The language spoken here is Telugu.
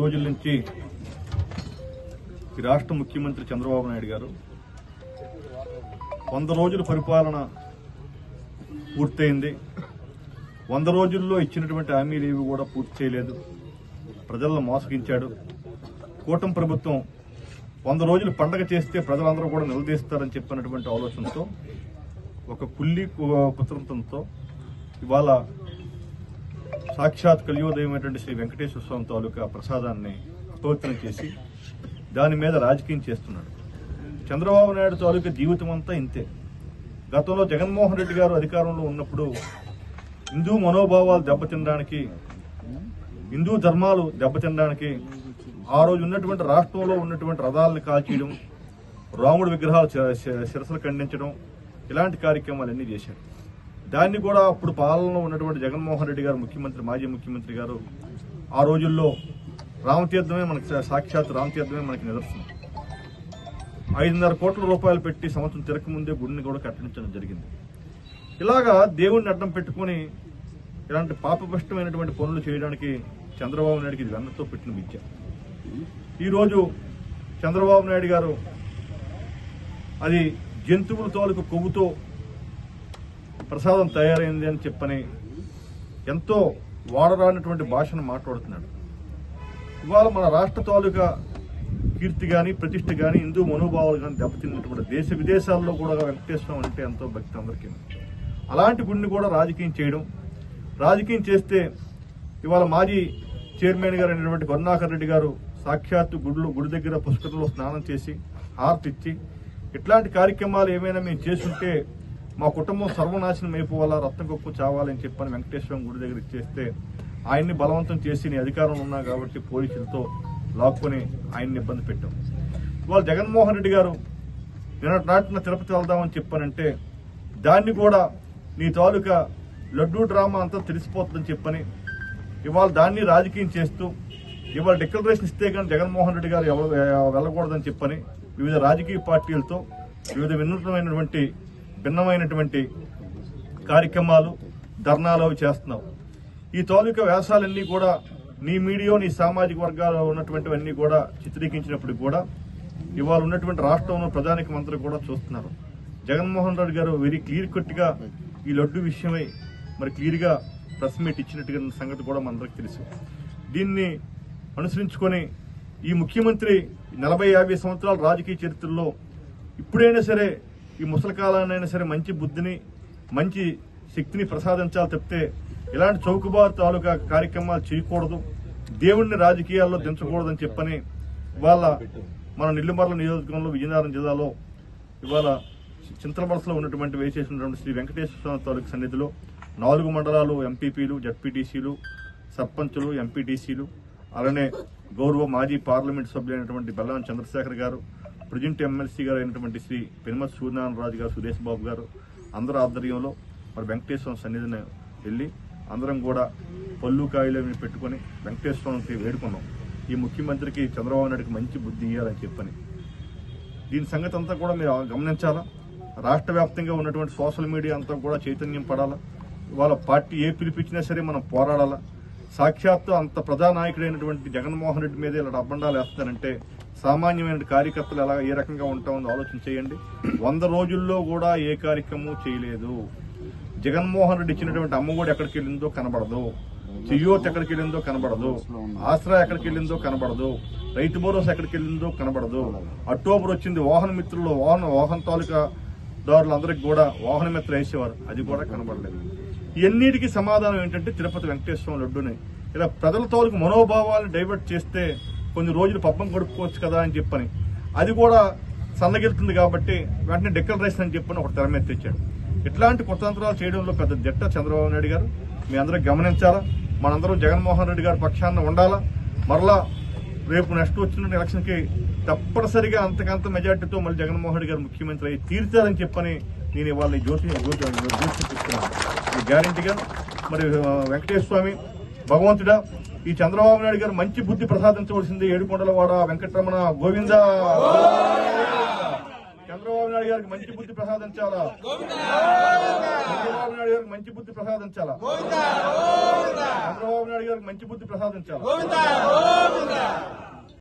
రోజుల నుంచి ఈ రాష్ట్ర ముఖ్యమంత్రి చంద్రబాబు నాయుడు గారు 100 రోజుల పరిపాలన పూర్తయింది. 100 రోజుల్లో ఇచ్చినటువంటి హామీలు ఏవి కూడా పూర్తి చేయలేదు. ప్రజలను మోసగించాడు. కూటమి ప్రభుత్వం 100 రోజులు పండగ చేస్తే ప్రజలందరూ కూడా నిలదీస్తారని చెప్పినటువంటి ఆలోచనతో ఒక కుల్లి కుతంత్రంతో ఇవాళ సాక్షాత్ కలియోదయమైనటువంటి శ్రీ వెంకటేశ్వర స్వామి తాలూకా ప్రసాదాన్ని అపవిత్రం చేసి దాని మీద రాజకీయం చేస్తున్నాడు. చంద్రబాబు నాయుడు తాలూకా జీవితం అంతా ఇంతే. గతంలో జగన్మోహన్ రెడ్డి గారు అధికారంలో ఉన్నప్పుడు హిందూ మనోభావాలు దెబ్బతినడానికి, హిందూ ధర్మాలు దెబ్బతినడానికి ఆ రోజు ఉన్నటువంటి రాష్ట్రంలో ఉన్నటువంటి రథాలను కాల్చేయడం, రాముడి విగ్రహాలు శిరస్సులు ఖండించడం, ఇలాంటి కార్యక్రమాలన్నీ చేశారు. దాన్ని కూడా అప్పుడు పాలనలో ఉన్నటువంటి జగన్మోహన్ రెడ్డి గారు మాజీ ముఖ్యమంత్రి గారు ఆ రోజుల్లో రామతీర్థమే మనకి సాక్షాత్ రామతీర్థమే మనకి నిదర్శనం. 5.5 కోట్ల రూపాయలు పెట్టి సంవత్సరం తిరగకముందే గుడిని కూడా కట్టించడం జరిగింది. ఇలాగా దేవుడిని అడ్డం పెట్టుకుని ఇలాంటి పాపభ్రష్టమైనటువంటి పనులు చేయడానికి చంద్రబాబు నాయుడికి ఇది వెన్నతో పెట్టిన విద్య. ఈరోజు చంద్రబాబు నాయుడు గారు అది జంతువుల తాలూకు కొవ్వుతో ప్రసాదం తయారైంది అని చెప్పని ఎంతో వాడరానటువంటి భాషను మాట్లాడుతున్నాడు. ఇవాళ మన రాష్ట్ర తాలూకా కీర్తి కానీ, ప్రతిష్ఠ కానీ, హిందూ మనోభావాలు కానీ దెబ్బతిన్నటువంటి దేశ విదేశాల్లో కూడా వెంకటేశ్వరం అంటే ఎంతో భక్తి అందరికీ. అలాంటి గుడిని కూడా రాజకీయం చేస్తే ఇవాళ మాజీ చైర్మన్ గారు అయినటువంటి కరుణాకర్ రెడ్డి గారు సాక్షాత్తు గుడి దగ్గర పుష్కరంలో స్నానం చేసి హారతి ఇచ్చి ఇట్లాంటి కార్యక్రమాలు ఏమైనా మేము చేస్తుంటే మా కుటుంబం సర్వనాశనం అయిపోవాలా, రక్తం కొప్పు చావాలని చెప్పని వెంకటేశ్వరం గుడి దగ్గర ఇచ్చేస్తే ఆయన్ని బలవంతం చేసి నీ అధికారంలో ఉన్నా కాబట్టి పోలీసులతో లాక్కొని ఆయన్ని ఇబ్బంది పెట్టాం. ఇవాళ జగన్మోహన్ రెడ్డి గారు నిన్నటి తిరుపతి వెళ్దామని చెప్పానంటే దాన్ని కూడా నీ తాలూకా లడ్డూ డ్రామా అంతా తెలిసిపోతుందని చెప్పని ఇవాళ దాన్ని రాజకీయం చేస్తూ ఇవాళ డిక్లరేషన్ ఇస్తే కానీ జగన్మోహన్ రెడ్డి గారు వెళ్ళకూడదని చెప్పని వివిధ రాజకీయ పార్టీలతో వివిధ భిన్నమైనటువంటి కార్యక్రమాలు, ధర్నాలు అవి చేస్తున్నావు. ఈ తాలూకా వ్యాసాలన్నీ కూడా నీ మీడియా, నీ సామాజిక వర్గాల్లో ఉన్నటువంటివన్నీ కూడా చిత్రీకరించినప్పుడు కూడా ఇవాళ ఉన్నటువంటి రాష్ట్రంలో ప్రజానికి మంత్రులు కూడా చూస్తున్నారు. జగన్మోహన్ రెడ్డి గారు వెరీ క్లియర్ కట్గా ఈ లడ్డు విషయమై మరి క్లియర్గా ప్రెస్ మీట్ ఇచ్చినట్టుగా సంగతి కూడా మనందరికి తెలుసు. దీన్ని అనుసరించుకొని ఈ ముఖ్యమంత్రి 40-50 సంవత్సరాల రాజకీయ చరిత్రలో ఇప్పుడైనా సరే ఈ ముసలి కాలాన్నైనా సరే మంచి బుద్ధిని, మంచి శక్తిని ప్రసాదించాలి తప్పితే ఇలాంటి చౌకబారు తాలూకా కార్యక్రమాలు చేయకూడదు, దేవుణ్ణి రాజకీయాల్లో దించకూడదని చెప్పని ఇవాళ మన నెల్లిమర్ల నియోజకవర్గంలో విజయనగరం జిల్లాలో ఇవాళ చింతలవలసలో ఉన్నటువంటి వేసేసినటువంటి శ్రీ వెంకటేశ్వర స్వామి తాలూకా సన్నిధిలో 4 మండలాలు ఎంపీపీలు, జడ్పీటీసీలు, సర్పంచులు, ఎంపీటీసీలు, అలానే గౌరవ మాజీ పార్లమెంట్ సభ్యులైనటువంటి బెల్లం చంద్రశేఖర్ గారు, ప్రజెంట్ ఎమ్మెల్సీ గారు అయినటువంటి శ్రీ పెనుమతి సూర్యనారాయణరాజు గారు, సురేష్ బాబు గారు అందరూ ఆధ్వర్యంలో మరి వెంకటేశ్వరం సన్నిధిని వెళ్లి అందరం కూడా పళ్ళు కాయలు పెట్టుకుని వెంకటేశ్వరంకి వేడుకున్నాం. ఈ ముఖ్యమంత్రికి చంద్రబాబు నాయుడికి మంచి బుద్ధి ఇవ్వాలని చెప్పని దీని సంగతి అంతా కూడా మీరు గమనించాలా. రాష్ట్ర వ్యాప్తంగా ఉన్నటువంటి సోషల్ మీడియా అంతా కూడా చైతన్యం పడాలా. వాళ్ళ పార్టీ ఏ పిలిపించినా సరే మనం పోరాడాలా. సాక్షాత్తు అంత ప్రజానాయకుడైనటువంటి జగన్మోహన్ రెడ్డి మీద ఇలా అబ్బండాలు వేస్తారంటే సామాన్యమైన కార్యకర్తలు ఎలా ఏ రకంగా ఉంటామని ఆలోచన చేయండి. 100 రోజుల్లో కూడా ఏ కార్యక్రమం చేయలేదు. జగన్మోహన్ రెడ్డి ఇచ్చినటువంటి అమ్మఒడి ఎక్కడికి వెళ్ళిందో కనబడదు, చెయ్యోత్ ఎక్కడికి వెళ్ళిందో కనబడదు, ఆసరా ఎక్కడికి వెళ్ళిందో కనబడదు, రైతు భరోసా ఎక్కడికి వెళ్ళిందో కనబడదు. అక్టోబర్ వచ్చింది వాహన మిత్రులు, వాహన తాలూకా దారులందరికీ కూడా వాహన మిత్ర వేసేవారు, అది కూడా కనబడలేదు. ఇవన్నిటికీ సమాధానం ఏంటంటే తిరుపతి వెంకటేశ్వరం లడ్డుని ఇలా ప్రజల తాలూకు మనోభావాలను డైవర్ట్ చేస్తే కొన్ని రోజులు పబ్బం గడుపుకోవచ్చు కదా అని చెప్పని అది కూడా సన్నగిలుతుంది కాబట్టి వెంటనే డిక్లరేషన్ అని చెప్పని ఒక తెరమెత్తిచ్చాడు. ఇట్లాంటి కుతంత్రాలు చేయడంలో పెద్ద దిట్ట చంద్రబాబు నాయుడు గారు. మీ అందరూ గమనించాలా. మనందరం జగన్మోహన్ రెడ్డి గారి పక్షాన ఉండాలా. మరలా రేపు నెక్స్ట్ వచ్చిన ఎలక్షన్కి తప్పనిసరిగా అంతకంత మెజార్టీతో మళ్ళీ జగన్మోహన్ రెడ్డి గారు ముఖ్యమంత్రి అయ్యి తీర్చాలని చెప్పని నేను ఇవాళ చూపిస్తున్నాను. ఈ గ్యారంటీగా మరి వెంకటేశ్వర స్వామి భగవంతుడా ఈ చంద్రబాబు నాయుడు గారు మంచి బుద్ధి ప్రసాదించవలసింది. ఏడుకొండలవాడ వెంకటరమణ గోవింద. చంద్రబాబు నాయుడు గారికి మంచి బుద్ధి ప్రసాదించాలా. చంద్రబాబు నాయుడు గారికి మంచి బుద్ధి ప్రసాదించాలా. చంద్రబాబు నాయుడు గారికి మంచి బుద్ధి ప్రసాదించాలా.